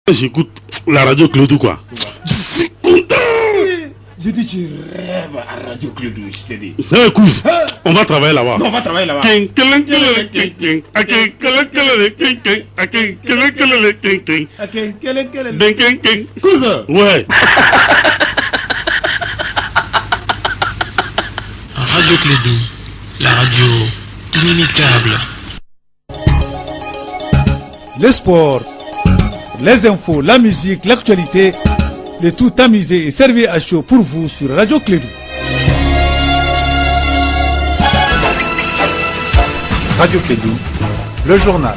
J'écoute la radio Clodou, quoi. Je suis content. Je dis, tu rêves à Radio Clodou, je te dis. Écoute, on va travailler là-bas. Non, on va travailler là-bas. Ouais. Radio Clodou, la radio inimitable. Le sport, les infos, la musique, l'actualité, le tout amusé et servi à chaud pour vous sur Radio Clodou. Radio Clodou, le journal.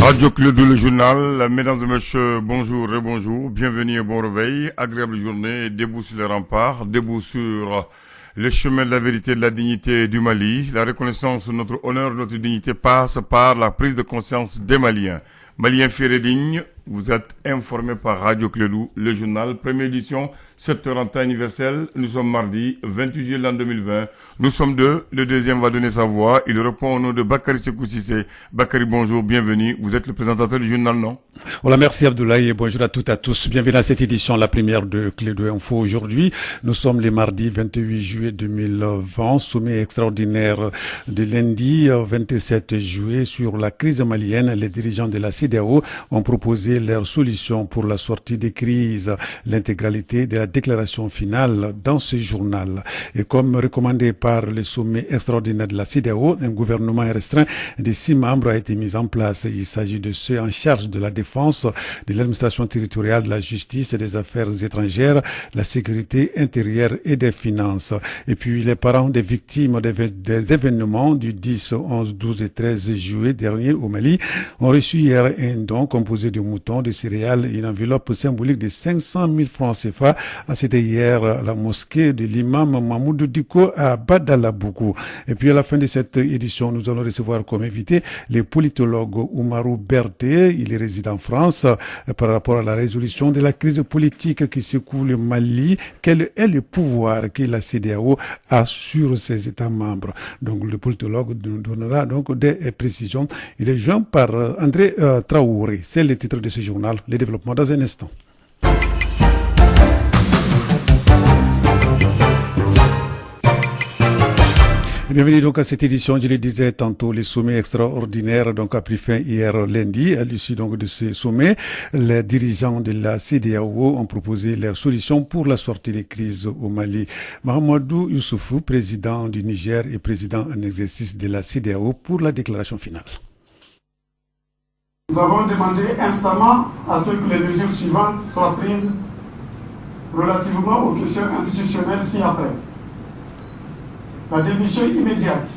Radio Clodou, le journal. Mesdames et messieurs, bonjour et bonjour. Bienvenue et bon réveil. Agréable journée. Debout sur les remparts, debout sur le chemin de la vérité et de la dignité du Mali. La reconnaissance de notre honneur, de notre dignité passe par la prise de conscience des Maliens. Maliens fiers et dignes, vous êtes informés par Radio Clodou, le journal, première édition, 7h en temps universel. Nous sommes mardi 28 juillet l'an 2020. Nous sommes deux, le deuxième va donner sa voix. Il répond au nom de Bakary Sekou Cissé. Bakary, bonjour, bienvenue. Vous êtes le présentateur du journal, non? Voilà, merci Abdoulaye et bonjour à toutes et à tous. Bienvenue à cette édition, la première de Clodou Info aujourd'hui. Nous sommes les mardis 28 juillet 2020, sommet extraordinaire de lundi 27 juillet sur la crise malienne. Les dirigeants de la CEDEAO ont proposé leurs solutions pour la sortie des crises. L'intégralité de la déclaration finale dans ce journal. Et comme recommandé par le sommet extraordinaire de la CEDEAO, un gouvernement restreint de 6 membres a été mis en place. Il s'agit de ceux en charge de la défense, de l'administration territoriale, de la justice et des affaires étrangères, la sécurité intérieure et des finances. Et puis les parents des victimes des événements du 10, 11, 12 et 13 juillet dernier au Mali ont reçu hier un don composé de moutons, de céréales et une enveloppe symbolique de 500 000 francs CFA. C'était hier à la mosquée de l'imam Mahmoud Diko à Badalabougou. Et puis à la fin de cette édition, nous allons recevoir comme invité le politologue Oumarou Berté. Il est résident en France par rapport à la résolution de la crise politique qui secoue le Mali. Quel est le pouvoir que la CEDEAO a sur ses États membres? Donc le politologue nous donnera donc des précisions. Il est joint par André Traoré. C'est le titre de ce journal. Le développement dans un instant. Bienvenue donc à cette édition, je le disais tantôt, le sommet extraordinaire donc a pris fin hier lundi. À l'issue donc de ce sommet, les dirigeants de la CEDEAO ont proposé leurs solutions pour la sortie des crises au Mali. Mahamadou Youssoufou, président du Niger et président en exercice de la CEDEAO, pour la déclaration finale. Nous avons demandé instamment à ce que les mesures suivantes soient prises relativement aux questions institutionnelles ci-après. La démission immédiate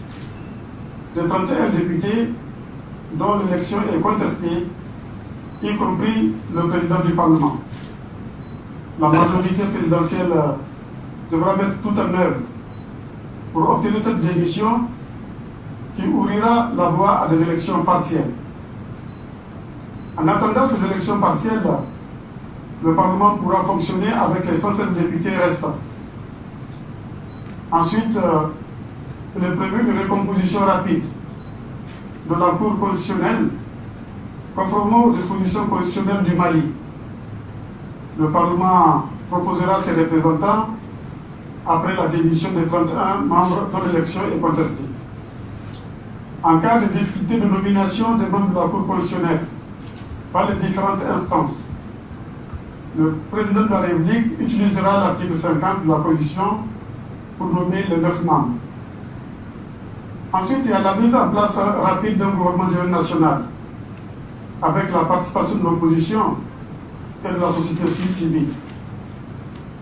de 31 députés dont l'élection est contestée, y compris le président du Parlement. La majorité présidentielle devra mettre tout en œuvre pour obtenir cette démission qui ouvrira la voie à des élections partielles. En attendant ces élections partielles, le Parlement pourra fonctionner avec les 116 députés restants. Ensuite, il est prévu une recomposition rapide de la Cour constitutionnelle conformément aux dispositions constitutionnelles du Mali. Le Parlement proposera ses représentants après la démission des 31 membres dont l'élection est contestée. En cas de difficulté de nomination des membres de la Cour constitutionnelle par les différentes instances, le président de la République utilisera l'article 50 de la Constitution pour nommer les 9 membres. Ensuite, il y a la mise en place rapide d'un gouvernement d'union nationale avec la participation de l'opposition et de la société civile.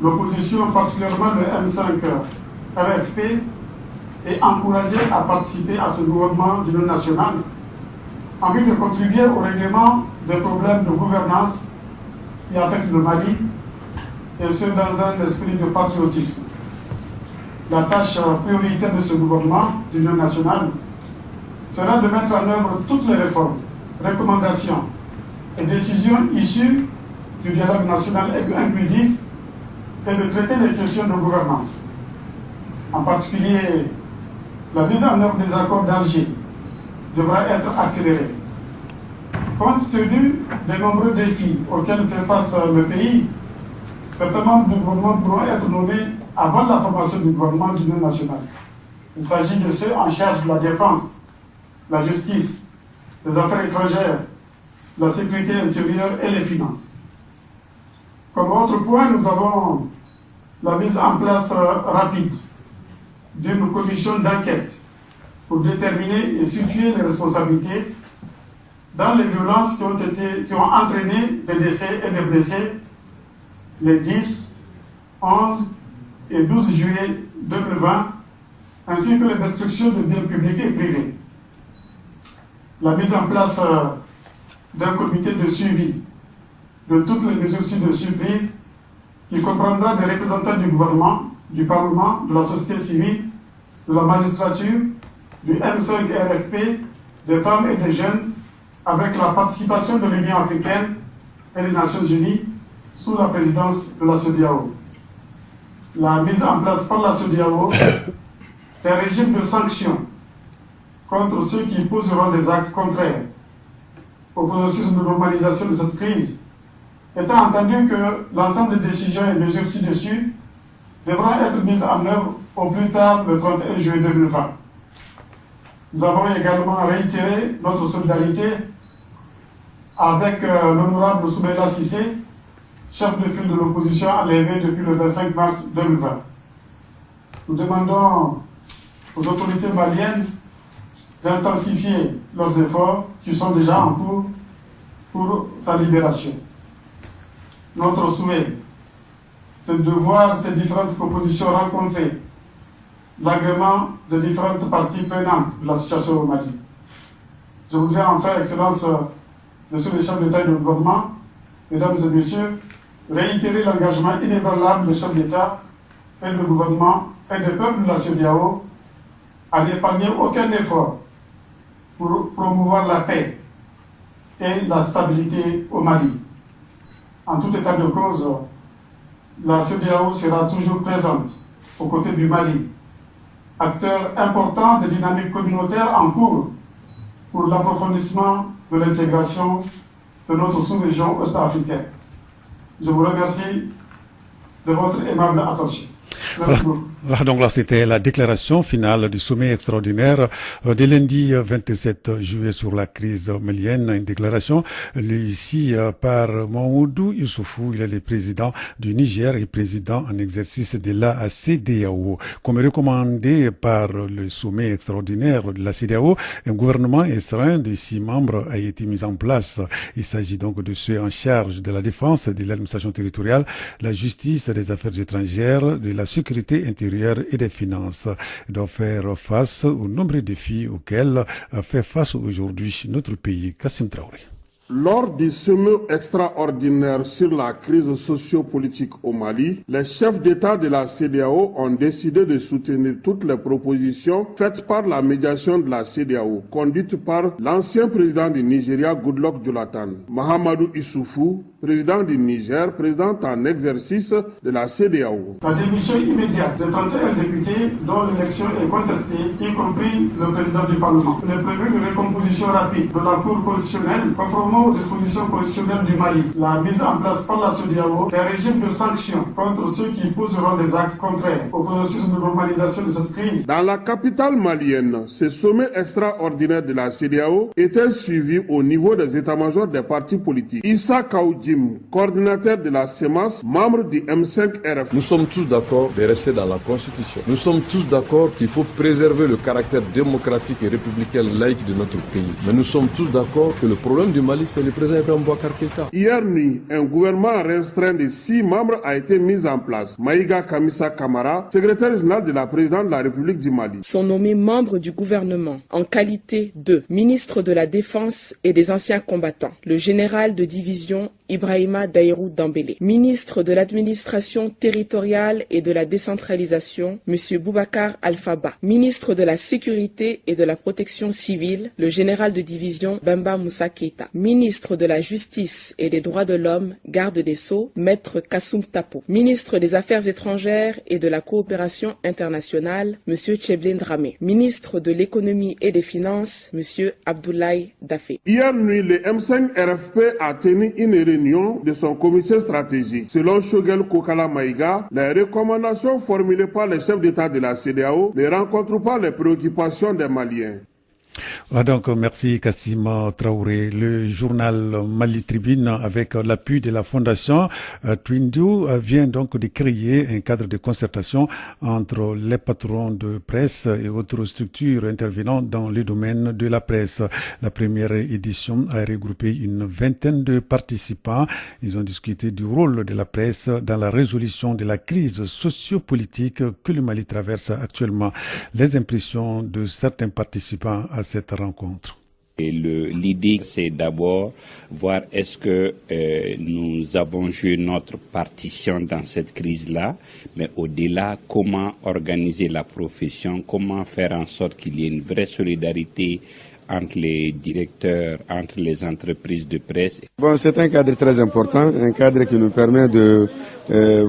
L'opposition, particulièrement le M5 RFP, est encouragée à participer à ce gouvernement d'union nationale en vue de contribuer au règlement des problèmes de gouvernance qui affectent le Mali, et ce dans un esprit de patriotisme. La tâche prioritaire de ce gouvernement d'union nationale sera de mettre en œuvre toutes les réformes, recommandations et décisions issues du dialogue national inclusif et de traiter les questions de gouvernance. En particulier, la mise en œuvre des accords d'Alger devra être accélérée. Compte tenu des nombreux défis auxquels fait face le pays, certains membres du gouvernement pourront être nommés avant la formation du gouvernement d'union nationale. Il s'agit de ceux en charge de la défense, la justice, les affaires étrangères, la sécurité intérieure et les finances. Comme autre point, nous avons la mise en place rapide d'une commission d'enquête pour déterminer et situer les responsabilités dans les violences qui ont entraîné des décès et des blessés les 10, 11 et 12 juillet 2020, ainsi que les destructions de biens publics et privés. La mise en place d'un comité de suivi de toutes les mesures de surprise qui comprendra des représentants du gouvernement, du Parlement, de la société civile, de la magistrature, du M5 RFP, des femmes et des jeunes, avec la participation de l'Union africaine et des Nations unies sous la présidence de la CEDEAO. La mise en place par la CEDEAO d'un régime de sanctions contre ceux qui poseront des actes contraires au processus de normalisation de cette crise, étant entendu que l'ensemble des décisions et mesures ci-dessus devront être mises en œuvre au plus tard le 31 juillet 2020. Nous avons également réitéré notre solidarité avec l'honorable Soumaïla Cissé, chef de file de l'opposition enlevé depuis le 25 mars 2020. Nous demandons aux autorités maliennes d'intensifier leurs efforts qui sont déjà en cours pour sa libération. Notre souhait, c'est de voir ces différentes propositions rencontrer l'agrément de différentes parties prenantes de la situation au Mali. Je voudrais enfin, Excellence, Monsieur le chef d'État et de gouvernement, Mesdames et Messieurs, réitérer l'engagement inébranlable du chef d'État et du gouvernement et des peuples de la CEDEAO à n'épargner aucun effort pour promouvoir la paix et la stabilité au Mali. En tout état de cause, la CEDEAO sera toujours présente aux côtés du Mali, acteur important des dynamiques communautaires en cours pour l'approfondissement de l'intégration de notre sous-région ouest-africaine. Je vous remercie de votre aimable attention. Merci beaucoup. Voilà, donc là, c'était la déclaration finale du sommet extraordinaire de lundi 27 juillet sur la crise malienne. Une déclaration lue ici par Mamoudou Issoufou. Il est le président du Niger et président en exercice de la CEDEAO. Comme recommandé par le sommet extraordinaire de la CEDEAO, un gouvernement restreint de 6 membres a été mis en place. Il s'agit donc de ceux en charge de la défense, de l'administration territoriale, la justice, des affaires étrangères, de la sécurité intérieure et des finances. Doivent faire face aux nombreux défis auxquels fait face aujourd'hui notre pays. Kassim Traoré. Lors du sommet extraordinaire sur la crise socio-politique au Mali, les chefs d'État de la CEDEAO ont décidé de soutenir toutes les propositions faites par la médiation de la CEDEAO, conduite par l'ancien président du Nigeria, Goodluck Jonathan, Mahamadou Issoufou, président du Niger, président en exercice de la CEDEAO. La démission immédiate de 31 députés dont l'élection est contestée, y compris le président du Parlement. Il est prévu une recomposition rapide de la Cour constitutionnelle conformément aux dispositions constitutionnelles du Mali. La mise en place par la CEDEAO d'un régime de sanctions contre ceux qui poseront des actes contraires au processus de normalisation de cette crise. Dans la capitale malienne, ce sommet extraordinaire de la CEDEAO était suivi au niveau des états-majors des partis politiques. Issa Kaoudim, coordinateur de la CEMAS, membre du M5 RF. Nous sommes tous d'accord de rester dans la Constitution. Nous sommes tous d'accord qu'il faut préserver le caractère démocratique et républicain laïque de notre pays. Mais nous sommes tous d'accord que le problème du Mali, c'est le président Ibrahim Boubacar Keïta. Hier nuit, un gouvernement restreint de 6 membres a été mis en place. Maïga Kamissa Kamara, secrétaire général de la présidente de la République du Mali, sont nommés membres du gouvernement en qualité de ministre de la Défense et des anciens combattants, le général de division Ibrahima Daïrou Dambélé. Ministre de l'administration territoriale et de la décentralisation, M. Boubacar Alphaba. Ministre de la sécurité et de la protection civile, le général de division Bamba Moussa Keita. Ministre de la justice et des droits de l'homme, garde des Sceaux, Maître Kassoum Tapo. Ministre des affaires étrangères et de la coopération internationale, M. Tcheblin Dramé. Ministre de l'économie et des finances, M. Abdoulaye Dafé. Hier nuit, le M5 RFP a tenu une réunion de son comité stratégique. Selon Shogel Kokala Maïga, les recommandations formulées par les chefs d'État de la CEDEAO ne rencontrent pas les préoccupations des Maliens. Donc, merci Kassima Traoré. Le journal Mali Tribune, avec l'appui de la fondation Twindu, vient donc de créer un cadre de concertation entre les patrons de presse et autres structures intervenant dans le domaine de la presse. La première édition a regroupé une vingtaine de participants. Ils ont discuté du rôle de la presse dans la résolution de la crise sociopolitique que le Mali traverse actuellement. Les impressions de certains participants à cette rencontre. L'idée, c'est d'abord voir est-ce que nous avons joué notre partition dans cette crise-là, mais au-delà, comment organiser la profession, comment faire en sorte qu'il y ait une vraie solidarité entre les directeurs, entre les entreprises de presse. Bon, c'est un cadre très important, un cadre qui nous permet de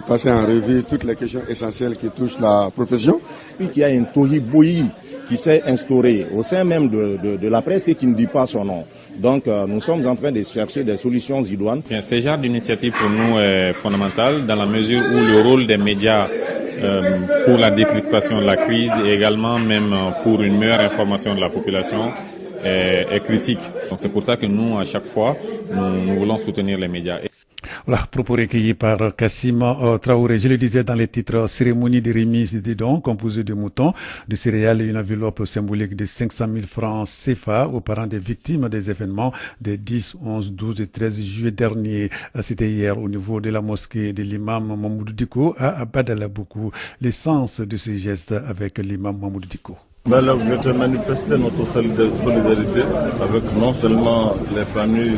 passer en revue toutes les questions essentielles qui touchent la profession. Puis qu'il y a un tohu-bohi qui s'est instauré au sein même de la presse et qui ne dit pas son nom. Donc nous sommes en train de chercher des solutions idoines. Ce genre d'initiative pour nous est fondamental dans la mesure où le rôle des médias pour la décrispation de la crise et également même pour une meilleure information de la population est critique. Donc c'est pour ça que nous, à chaque fois, nous voulons soutenir les médias. Voilà, propos recueillis par Kassim Traoré. Je le disais dans les titres, cérémonie de remise des dons composée de moutons, de céréales et une enveloppe symbolique de 500 000 francs CFA aux parents des victimes des événements des 10, 11, 12 et 13 juillet dernier. C'était hier au niveau de la mosquée de l'imam Mamoudou Diko à Badalaboukou. L'essence de ce geste avec l'imam Mamoudou Diko. Là, je vais manifester notre solidarité avec non seulement les familles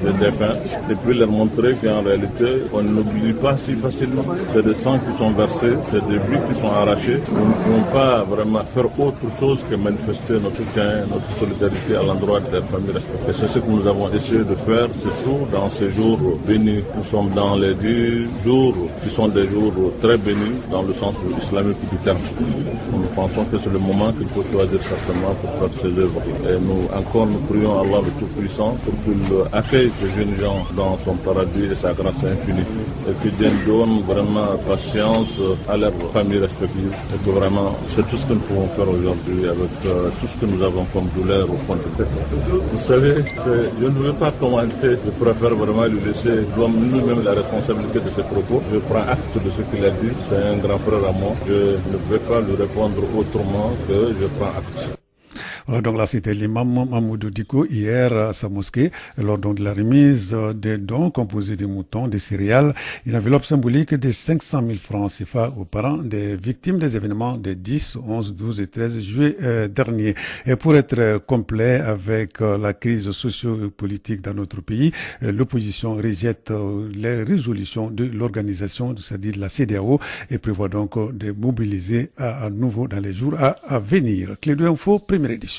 des défunts, et puis leur montrer qu'en réalité, on n'oublie pas si facilement. C'est des sangs qui sont versés, c'est des vies qui sont arrachées. Nous ne pouvons pas vraiment faire autre chose que manifester notre soutien, notre solidarité à l'endroit des familles respectives. Et c'est ce que nous avons essayé de faire, surtout dans ces jours bénis. Nous sommes dans les 10 jours qui sont des jours très bénis dans le sens islamique du terme. Nous pensons que c'est le moment qu'il faut choisir certainement pour faire ses œuvres. Et nous prions Allah le Tout-Puissant pour qu'il accueille ces jeunes gens dans son paradis et sa grâce infinie. Et qu'il donne vraiment patience à leurs familles respectives. Et que vraiment, c'est tout ce que nous pouvons faire aujourd'hui avec tout ce que nous avons comme douleur au fond de tête. Vous savez, je ne veux pas commenter, je préfère vraiment lui laisser lui-même la responsabilité de ses propos. Je prends acte de ce qu'il a dit, c'est un grand frère à moi. Je ne vais pas lui répondre autrement que je prends acte. Donc là, c'était l'imam Mamoudou Diko hier à sa mosquée, lors de la remise des dons composés de moutons, de céréales, une enveloppe symbolique de 500 000 francs CFA aux parents des victimes des événements des 10, 11, 12 et 13 juillet dernier. Et pour être complet avec la crise socio-politique dans notre pays, l'opposition rejette les résolutions de l'organisation, c'est-à-dire de la CEDEAO, et prévoit donc de mobiliser à nouveau dans les jours à venir. Clé de Info, première édition.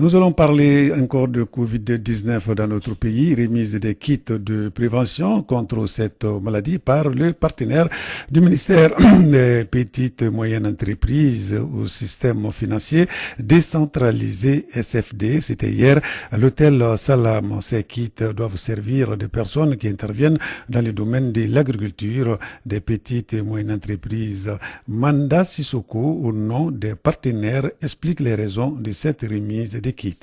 Nous allons parler encore de Covid-19 dans notre pays, remise des kits de prévention contre cette maladie par le partenaire du ministère des petites et moyennes entreprises au système financier décentralisé SFD. C'était hier à l'hôtel Salam. Ces kits doivent servir des personnes qui interviennent dans le domaine de l'agriculture, des petites et moyennes entreprises. Manda Sissoko, au nom des partenaires, explique les raisons de cette remise des kits.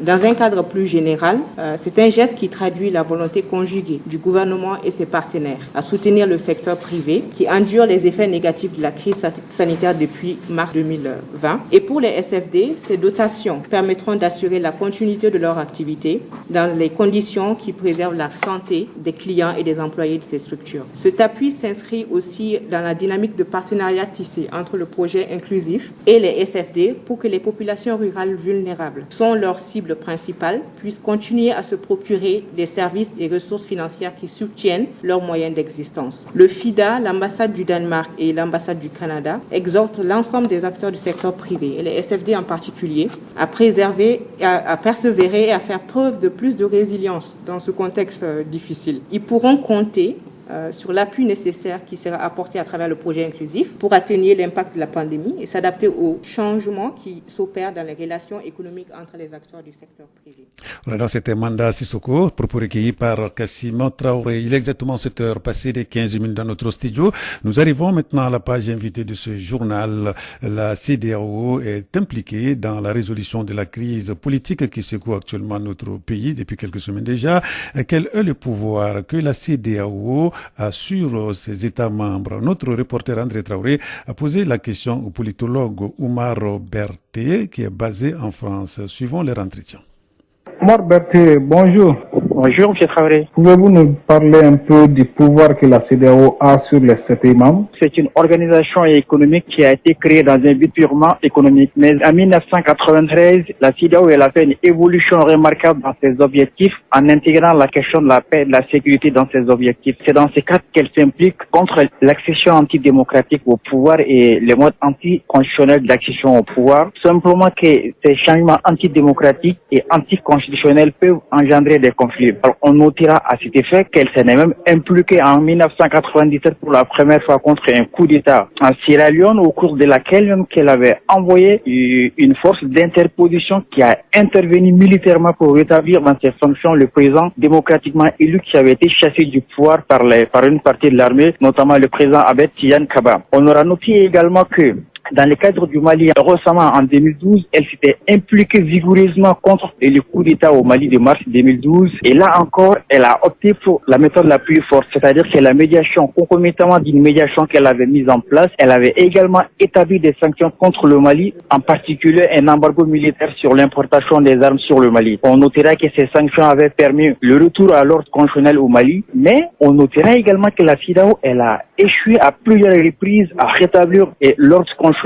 Dans un cadre plus général, c'est un geste qui traduit la volonté conjuguée du gouvernement et ses partenaires à soutenir le secteur privé qui endure les effets négatifs de la crise sanitaire depuis mars 2020. Et pour les SFD, ces dotations permettront d'assurer la continuité de leur activité dans les conditions qui préservent la santé des clients et des employés de ces structures. Cet appui s'inscrit aussi dans la dynamique de partenariat tissé entre le projet inclusif et les SFD pour que les populations rurales vulnérables sont leurs cibles principales puissent continuer à se procurer des services et ressources financières qui soutiennent leurs moyens d'existence. Le FIDA, l'ambassade du Danemark et l'ambassade du Canada exhortent l'ensemble des acteurs du secteur privé et les SFD en particulier à préserver, à persévérer et à faire preuve de plus de résilience dans ce contexte difficile. Ils pourront compter sur l'appui nécessaire qui sera apporté à travers le projet inclusif pour atténuer l'impact de la pandémie et s'adapter aux changements qui s'opèrent dans les relations économiques entre les acteurs du secteur privé. Voilà, c'était Manda Sissoko, propos recueillis par Kassim Traoré. Il est exactement 7 heures passées des 15 minutes dans notre studio. Nous arrivons maintenant à la page invitée de ce journal. La CEDEAO est impliquée dans la résolution de la crise politique qui secoue actuellement notre pays depuis quelques semaines déjà. Quel est le pouvoir que la CEDEAO assure ses États membres? Notre reporter André Traoré a posé la question au politologue Oumar Berthe qui est basé en France. Suivons leur entretien. Oumar Berthe, bonjour. Bonjour, M. Traoré. Pouvez-vous nous parler un peu du pouvoir que la CEDEAO a sur les 7 membres? C'est une organisation économique qui a été créée dans un but purement économique. Mais en 1993, la CEDEAO a fait une évolution remarquable dans ses objectifs en intégrant la question de la paix et de la sécurité dans ses objectifs. C'est dans ce cadre qu'elle s'implique contre l'accession antidémocratique au pouvoir et les modes anticonstitutionnels d'accession au pouvoir. Simplement que ces changements antidémocratiques et anticonstitutionnels peuvent engendrer des conflits. Alors, on notera à cet effet qu'elle s'est même impliquée en 1997 pour la première fois contre un coup d'État en Sierra Leone, au cours de laquelle même qu'elle avait envoyé une force d'interposition qui a intervenu militairement pour rétablir dans ses fonctions le président démocratiquement élu qui avait été chassé du pouvoir par une partie de l'armée, notamment le président Abed Tidiane Kaba. On aura noté également que dans le cadre du Mali, récemment en 2012, elle s'était impliquée vigoureusement contre le coup d'État au Mali de mars 2012. Et là encore, elle a opté pour la méthode la plus forte, c'est-à-dire que la médiation, concomitamment d'une médiation qu'elle avait mise en place, elle avait également établi des sanctions contre le Mali, en particulier un embargo militaire sur l'importation des armes sur le Mali. On notera que ces sanctions avaient permis le retour à l'ordre constitutionnel au Mali, mais on notera également que la CEDEAO, elle a échoué à plusieurs reprises à rétablir l'ordre constitutionnel,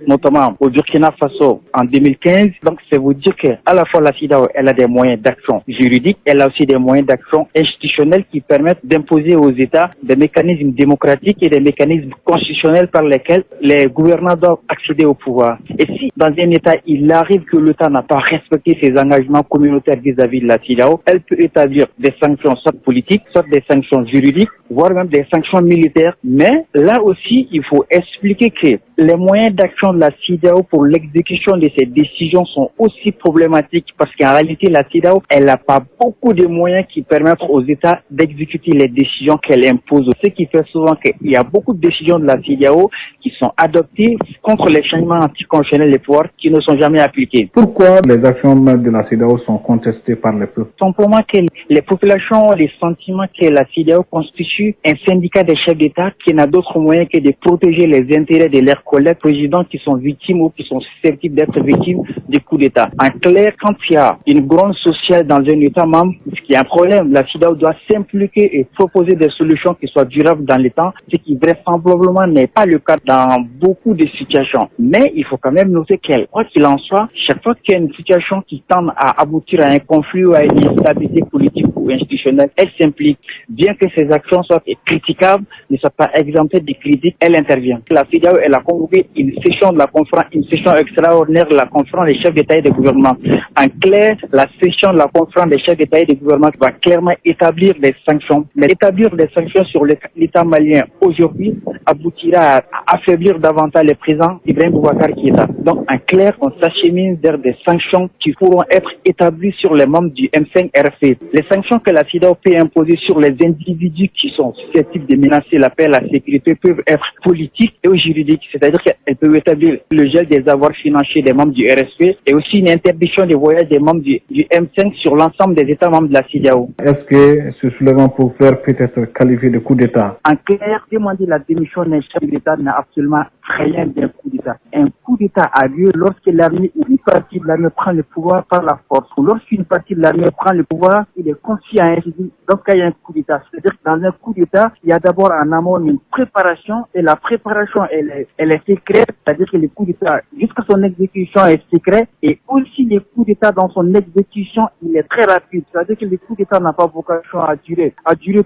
notamment au Burkina Faso en 2015. Donc, c'est vous dire que à la fois la CEDEAO, elle a des moyens d'action juridique, elle a aussi des moyens d'action institutionnels qui permettent d'imposer aux États des mécanismes démocratiques et des mécanismes constitutionnels par lesquels les gouvernants doivent accéder au pouvoir. Et si dans un État, il arrive que l'État n'a pas respecté ses engagements communautaires vis-à-vis de la CEDEAO, elle peut établir des sanctions soit politiques, soit des sanctions juridiques, voire même des sanctions militaires. Mais là aussi, il faut expliquer que les moyens d'action de la CEDEAO pour l'exécution de ces décisions sont aussi problématiques parce qu'en réalité, la CEDEAO, elle n'a pas beaucoup de moyens qui permettent aux États d'exécuter les décisions qu'elle impose. Ce qui fait souvent qu'il y a beaucoup de décisions de la CEDEAO qui sont adoptées contre les changements anticonstitutionnels des pouvoirs qui ne sont jamais appliqués. Pourquoi les actions de la CEDEAO sont contestées par les peuples? Simplement que les populations ont le sentiment que la CEDEAO constitue un syndicat des chefs d'État qui n'a d'autre moyen que de protéger les intérêts de leurs collègues présidents qui sont victimes ou qui sont susceptibles d'être victimes du coup d'État. En clair, quand il y a une grogne sociale dans un État membre, ce qui est un problème, la CEDEAO doit s'impliquer et proposer des solutions qui soient durables dans le temps, ce qui vraisemblablement n'est pas le cas dans beaucoup de situations. Mais il faut quand même noter qu'elle, quoi qu'il en soit, chaque fois qu'il y a une situation qui tend à aboutir à un conflit ou à une instabilité politique ou institutionnelle, elle s'implique. Bien que ses actions soient critiquables, ne soient pas exemptées de critiques, elle intervient. La CEDEAO, elle a convoqué une session de la conférence, une session extraordinaire de la conférence des chefs d'État et de gouvernement. En clair, la session de la conférence des chefs d'État et de gouvernement va clairement établir des sanctions. Mais établir des sanctions sur l'État malien aujourd'hui aboutira à affaiblir davantage le président Ibrahim Boubacar Keïta. Donc, en clair, on s'achemine vers des sanctions qui pourront être établies sur les membres du M5 RFP. Les sanctions sanctions que la CEDEAO peut imposer sur les individus qui sont susceptibles de menacer la paix et la sécurité peuvent être politiques et juridiques, c'est-à-dire qu'elles peuvent établir le gel des avoirs financiers des membres du RSP et aussi une interdiction des voyages des membres du M5 sur l'ensemble des États membres de la CEDEAO. Est-ce que ce soulèvement populaire peut être qualifié de coup d'État? En clair, demander la démission d'un chef d'État n'a absolument rien d'un coup d'État. Un coup d'État a lieu lorsque l'armée ou une partie de l'armée prend le pouvoir par la force. Ou lorsqu'une partie de l'armée prend le pouvoir, il est confié à un civil. Donc, il y a un coup d'État. C'est-à-dire que dans un coup d'État, il y a d'abord en amont une préparation et la préparation, elle est secrète. C'est-à-dire que le coup d'État, jusqu'à son exécution, est secret. Et aussi, le coup d'État dans son exécution, il est très rapide. C'est-à-dire que le coup d'État n'a pas vocation à durer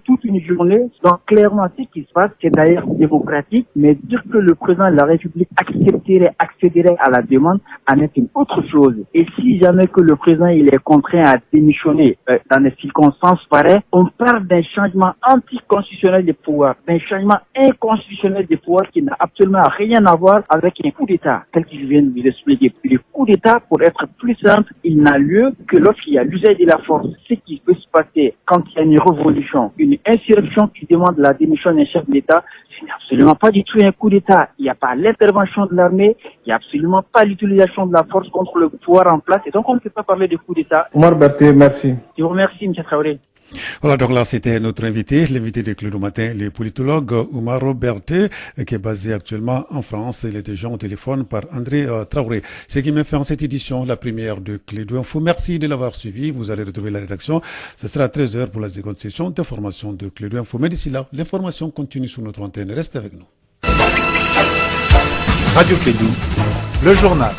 toute une journée. Donc, clairement, ce qui se passe, c'est d'ailleurs démocratique, mais dire que le président de la République accéderait à la demande en est une autre chose. Et si jamais que le président il est contraint à démissionner dans des circonstances pareilles, on parle d'un changement anticonstitutionnel des pouvoirs, d'un changement inconstitutionnel des pouvoirs qui n'a absolument rien à voir avec un coup d'État, tel que je viens de vous expliquer. Le coup d'État, pour être plus simple, il n'a lieu que lorsqu'il y a l'usage de la force. Ce qui peut se passer quand il y a une révolution, une insurrection qui demande la démission d'un chef d'État, ce n'est absolument pas du tout un coup d'État. Il n'y a pas l'intervention de l'armée, il n'y a absolument pas l'utilisation de la force contre le pouvoir en place. Et donc, on ne peut pas parler de coup d'État. Omar Berté, merci. Je vous remercie, M. Traoré. Voilà, donc là, c'était notre invité, l'invité de Clé du Matin, le politologue Omar Berté, qui est basé actuellement en France. Il était joint au téléphone par André Traoré. Ce qui m'a fait en cette édition, la première de Clé du Info. Merci de l'avoir suivi. Vous allez retrouver la rédaction. Ce sera à 13h pour la seconde session d'information de Clé du Info. Mais d'ici là, l'information continue sur notre antenne. Restez avec nous. Radio Clé du, le journal.